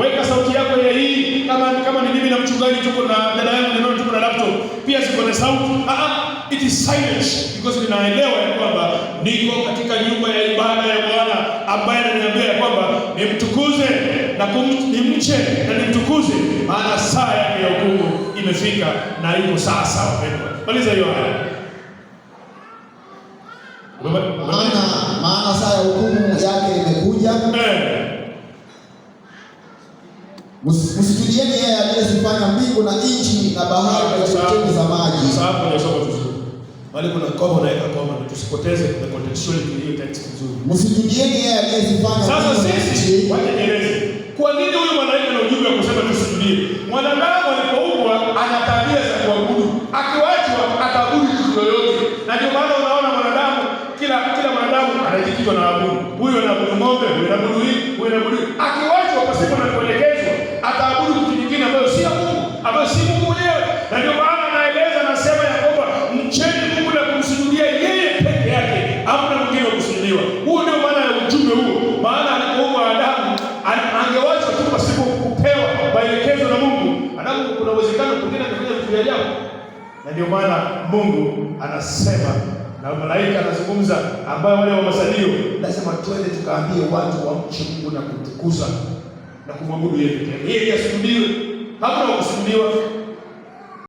weka sauti yako ya hii, kama ni mimi na mchungaji tuko na dada yangu tuko na laptop, pia siko na sauti. It is silence, because ninaelewa ya kwamba niko katika nyumba ya ibada ya Bwana ambaye ananiambia ya kwamba nimtukuze na nimche na nimtukuze, maana saa yake ya hukumu imefika na iko sasa. Wapendwa, maliza hiyo haya. Maana saa ya hukumu yake imekuja. Msitudieni yeye aliyezifanya mbingu na nchi na bahari na chemchemi za maji. Sasa hapo ndio somo vizuri. Bali kuna koma na weka koma, tusipoteze the contextuality hiyo text vizuri. Msitudieni yeye aliyezifanya sasa sisi wacha nieleze. Kwa nini huyu malaika na ujumbe wa kusema tusujudie? Mwanadamu alipoumbwa ana tabia za kuabudu. Akiwachwa ataabudu kitu yoyote. Na ndio maana unaona mwanadamu kila mwanadamu anajikitwa na abudu. Huyu anaabudu ng'ombe, huyu anaabudu hii, huyu anaabudu. Akiwachwa pasipo na kuelekezwa, ataabudu kitu kingine ambayo si Mungu, ambayo si Mungu mwenyewe. Na ndio maana anaeleza, anasema ya kwamba mcheni Mungu na kumsujudia yeye peke yake, hamna mwingine wa kusujudiwa. Huo ndio maana ya ujumbe huo. Maana alipoumbwa Adamu angewachwa tu pasipo kupewa maelekezo na Mungu. Adamu kuna uwezekano mwingine angefanya vitu vya ajabu. Na ndio maana Mungu anasema na malaika anazungumza, ambayo wale wa masalio lazima twende tukaambie watu wamche Mungu na kumtukuza na kumwabudu yeye pekee. Yeye asujudiwe, hakuna kusujudiwa.